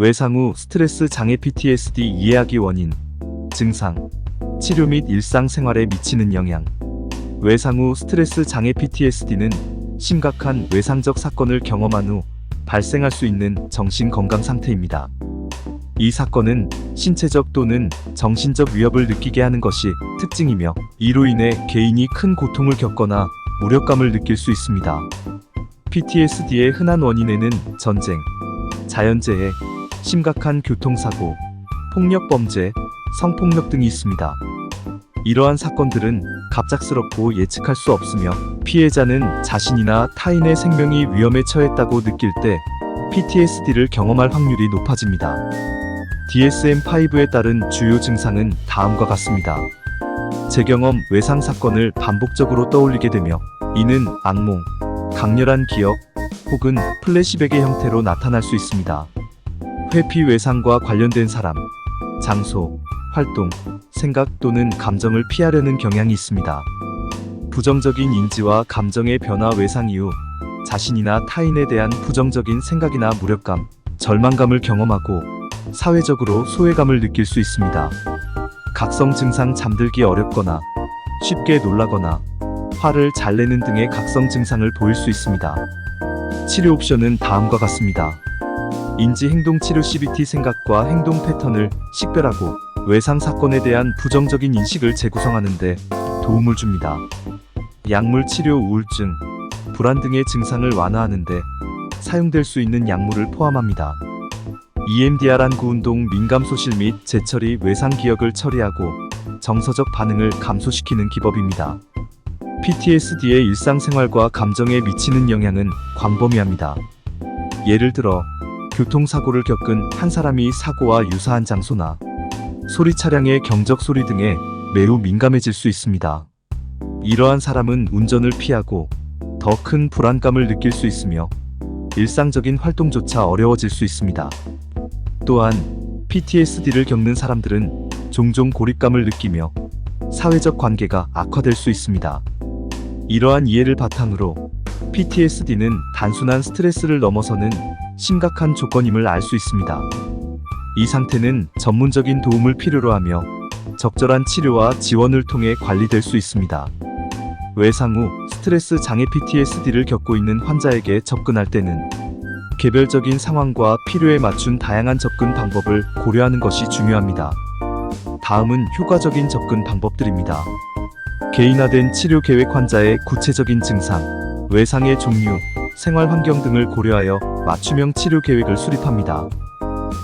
외상 후 스트레스 장애 PTSD 이해하기 원인, 증상, 치료 및 일상생활에 미치는 영향. 외상 후 스트레스 장애 PTSD는 심각한 외상적 사건을 경험한 후 발생할 수 있는 정신건강 상태입니다. 이 사건은 신체적 또는 정신적 위협을 느끼게 하는 것이 특징이며, 이로 인해 개인이 큰 고통을 겪거나 무력감을 느낄 수 있습니다. PTSD의 흔한 원인에는 전쟁, 자연재해, 심각한 교통사고, 폭력범죄, 성폭력 등이 있습니다. 이러한 사건들은 갑작스럽고 예측할 수 없으며, 피해자는 자신이나 타인의 생명이 위험에 처했다고 느낄 때 PTSD를 경험할 확률이 높아집니다. DSM-5에 따른 주요 증상은 다음과 같습니다. 재경험 외상 사건을 반복적으로 떠올리게 되며, 이는 악몽, 강렬한 기억, 혹은 플래시백의 형태로 나타날 수 있습니다. 회피 외상과 관련된 사람, 장소, 활동, 생각 또는 감정을 피하려는 경향이 있습니다. 부정적인 인지와 감정의 변화 외상 이후 자신이나 타인에 대한 부정적인 생각이나 무력감, 절망감을 경험하고 사회적으로 소외감을 느낄 수 있습니다. 각성 증상 잠들기 어렵거나 쉽게 놀라거나 화를 잘 내는 등의 각성 증상을 보일 수 있습니다. 치료 옵션은 다음과 같습니다. 인지행동치료 CBT 생각과 행동 패턴을 식별하고 외상 사건에 대한 부정적인 인식을 재구성하는 데 도움을 줍니다. 약물 치료 우울증, 불안 등의 증상을 완화하는 데 사용될 수 있는 약물을 포함합니다. EMDR 안구운동 민감소실 및 재처리 외상 기억을 처리하고 정서적 반응을 감소시키는 기법입니다. PTSD의 일상생활과 감정에 미치는 영향은 광범위합니다. 예를 들어 교통사고를 겪은 한 사람이 사고와 유사한 장소나 소리 차량의 경적 소리 등에 매우 민감해질 수 있습니다. 이러한 사람은 운전을 피하고 더 큰 불안감을 느낄 수 있으며 일상적인 활동조차 어려워질 수 있습니다. 또한 PTSD를 겪는 사람들은 종종 고립감을 느끼며 사회적 관계가 악화될 수 있습니다. 이러한 이해를 바탕으로 PTSD는 단순한 스트레스를 넘어서는 심각한 조건임을 알 수 있습니다. 이 상태는 전문적인 도움을 필요로 하며 적절한 치료와 지원을 통해 관리될 수 있습니다. 외상 후 스트레스 장애 PTSD를 겪고 있는 환자에게 접근할 때는 개별적인 상황과 필요에 맞춘 다양한 접근 방법을 고려하는 것이 중요합니다. 다음은 효과적인 접근 방법들입니다. 개인화된 치료 계획, 환자의 구체적인 증상, 외상의 종류, 생활 환경 등을 고려하여 맞춤형 치료 계획을 수립합니다.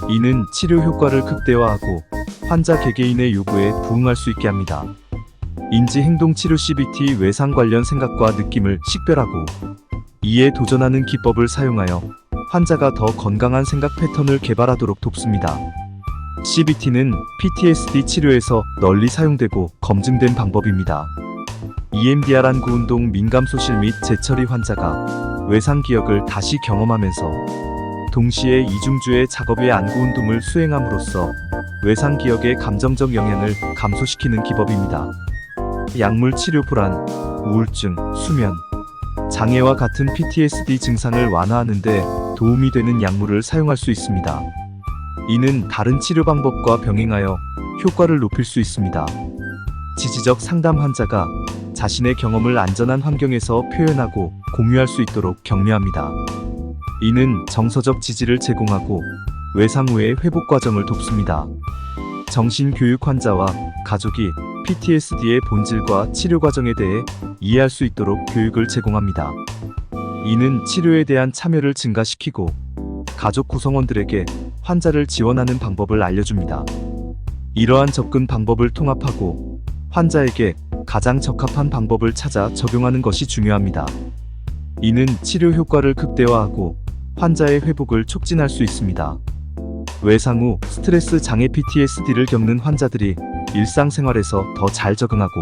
이는 치료 효과를 극대화하고 환자 개개인의 요구에 부응할 수 있게 합니다. 인지행동치료 CBT 외상 관련 생각과 느낌을 식별하고 이에 도전하는 기법을 사용하여 환자가 더 건강한 생각 패턴을 개발하도록 돕습니다. CBT는 PTSD 치료에서 널리 사용되고 검증된 방법입니다. EMDR 안구운동 민감소실 및 재처리 환자가 외상 기억을 다시 경험하면서 동시에 이중주의 작업의 안구운동을 수행함으로써 외상 기억의 감정적 영향을 감소시키는 기법입니다. 약물 치료, 불안, 우울증, 수면, 장애와 같은 PTSD 증상을 완화하는 데 도움이 되는 약물을 사용할 수 있습니다. 이는 다른 치료 방법과 병행하여 효과를 높일 수 있습니다. 지지적 상담, 환자가 자신의 경험을 안전한 환경에서 표현하고 공유할 수 있도록 격려합니다. 이는 정서적 지지를 제공하고 외상 후의 회복 과정을 돕습니다. 정신교육, 환자와 가족이 PTSD의 본질과 치료 과정에 대해 이해할 수 있도록 교육을 제공합니다. 이는 치료에 대한 참여를 증가시키고 가족 구성원들에게 환자를 지원하는 방법을 알려줍니다. 이러한 접근 방법을 통합하고 환자에게 가장 적합한 방법을 찾아 적용하는 것이 중요합니다. 이는 치료 효과를 극대화하고 환자의 회복을 촉진할 수 있습니다. 외상 후 스트레스 장애 PTSD를 겪는 환자들이 일상생활에서 더 잘 적응하고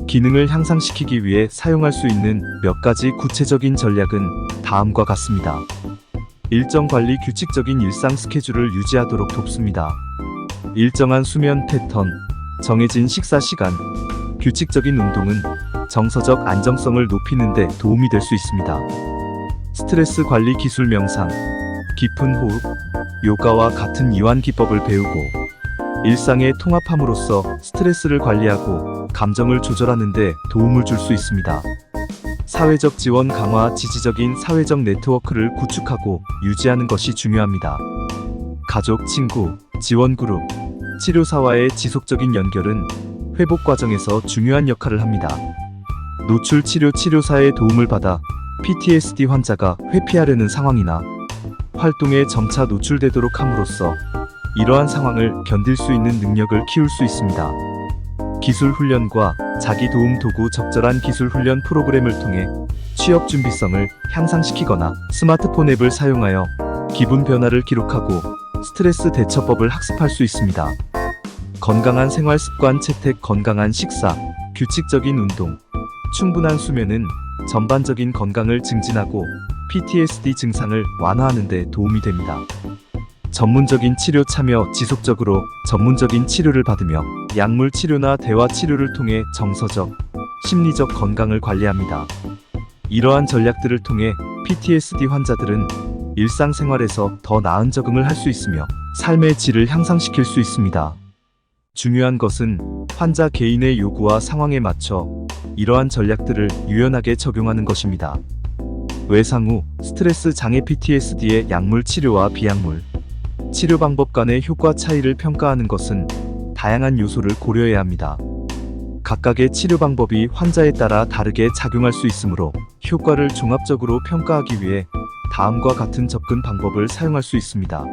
기능을 향상시키기 위해 사용할 수 있는 몇 가지 구체적인 전략은 다음과 같습니다. 일정 관리, 규칙적인 일상 스케줄을 유지하도록 돕습니다. 일정한 수면 패턴, 정해진 식사 시간, 규칙적인 운동은 정서적 안정성을 높이는 데 도움이 될 수 있습니다. 스트레스 관리 기술, 명상, 깊은 호흡, 요가와 같은 이완 기법을 배우고 일상에 통합함으로써 스트레스를 관리하고 감정을 조절하는 데 도움을 줄 수 있습니다. 사회적 지원 강화, 지지적인 사회적 네트워크를 구축하고 유지하는 것이 중요합니다. 가족, 친구, 지원 그룹, 치료사와의 지속적인 연결은 회복 과정에서 중요한 역할을 합니다. 노출 치료, 치료사의 도움을 받아 PTSD 환자가 회피하려는 상황이나 활동에 점차 노출되도록 함으로써 이러한 상황을 견딜 수 있는 능력을 키울 수 있습니다. 기술 훈련과 자기 도움 도구, 적절한 기술 훈련 프로그램을 통해 취업 준비성을 향상시키거나 스마트폰 앱을 사용하여 기분 변화를 기록하고 스트레스 대처법을 학습할 수 있습니다. 건강한 생활 습관, 채택, 건강한 식사, 규칙적인 운동, 충분한 수면은 전반적인 건강을 증진하고 PTSD 증상을 완화하는 데 도움이 됩니다. 전문적인 치료 참여, 지속적으로 전문적인 치료를 받으며 약물 치료나 대화 치료를 통해 정서적, 심리적 건강을 관리합니다. 이러한 전략들을 통해 PTSD 환자들은 일상생활에서 더 나은 적응을 할 수 있으며 삶의 질을 향상시킬 수 있습니다. 중요한 것은 환자 개인의 요구와 상황에 맞춰 이러한 전략들을 유연하게 적용하는 것입니다. 외상 후 스트레스 장애 PTSD의 약물 치료와 비약물 치료 방법 간의 효과 차이를 평가하는 것은 다양한 요소를 고려해야 합니다. 각각의 치료 방법이 환자에 따라 다르게 작용할 수 있으므로 효과를 종합적으로 평가하기 위해 다음과 같은 접근 방법을 사용할 수 있습니다.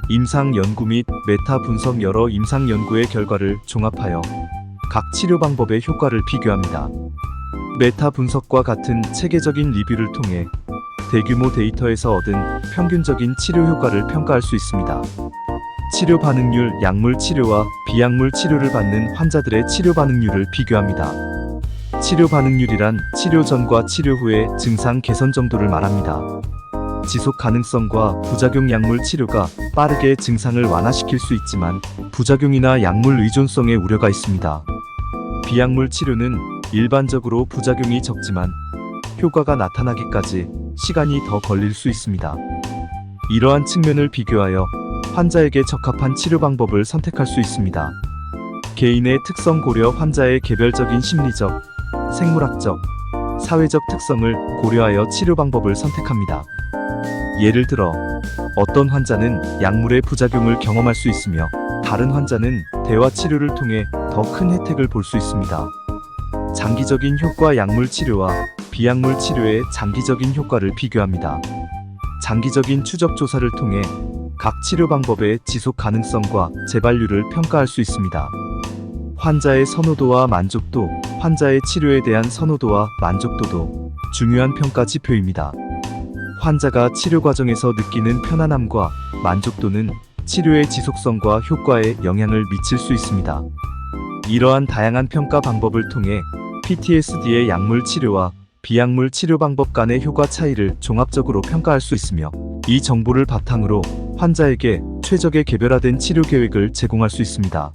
임상 연구 및 메타 분석, 여러 임상 연구의 결과를 종합하여 각 치료 방법의 효과를 비교합니다. 메타 분석과 같은 체계적인 리뷰를 통해 대규모 데이터에서 얻은 평균적인 치료 효과를 평가할 수 있습니다. 치료 반응률, 약물 치료와 비약물 치료를 받는 환자들의 치료 반응률을 비교합니다. 치료 반응률이란 치료 전과 치료 후의 증상 개선 정도를 말합니다. 지속 가능성과 부작용, 약물 치료가 빠르게 증상을 완화시킬 수 있지만 부작용이나 약물 의존성의 우려가 있습니다. 비약물 치료는 일반적으로 부작용이 적지만 효과가 나타나기까지 시간이 더 걸릴 수 있습니다. 이러한 측면을 비교하여 환자에게 적합한 치료 방법을 선택할 수 있습니다. 개인의 특성 고려, 환자의 개별적인 심리적, 생물학적, 사회적 특성을 고려하여 치료 방법을 선택합니다. 예를 들어 어떤 환자는 약물의 부작용을 경험할 수 있으며 다른 환자는 대화 치료를 통해 더 큰 혜택을 볼 수 있습니다. 장기적인 효과, 약물 치료와 비약물 치료의 장기적인 효과를 비교합니다. 장기적인 추적 조사를 통해 각 치료 방법의 지속 가능성과 재발률을 평가할 수 있습니다. 환자의 선호도와 만족도, 환자의 치료에 대한 선호도와 만족도도 중요한 평가 지표입니다. 환자가 치료 과정에서 느끼는 편안함과 만족도는 치료의 지속성과 효과에 영향을 미칠 수 있습니다. 이러한 다양한 평가 방법을 통해 PTSD의 약물 치료와 비약물 치료 방법 간의 효과 차이를 종합적으로 평가할 수 있으며 이 정보를 바탕으로 환자에게 최적의 개별화된 치료 계획을 제공할 수 있습니다.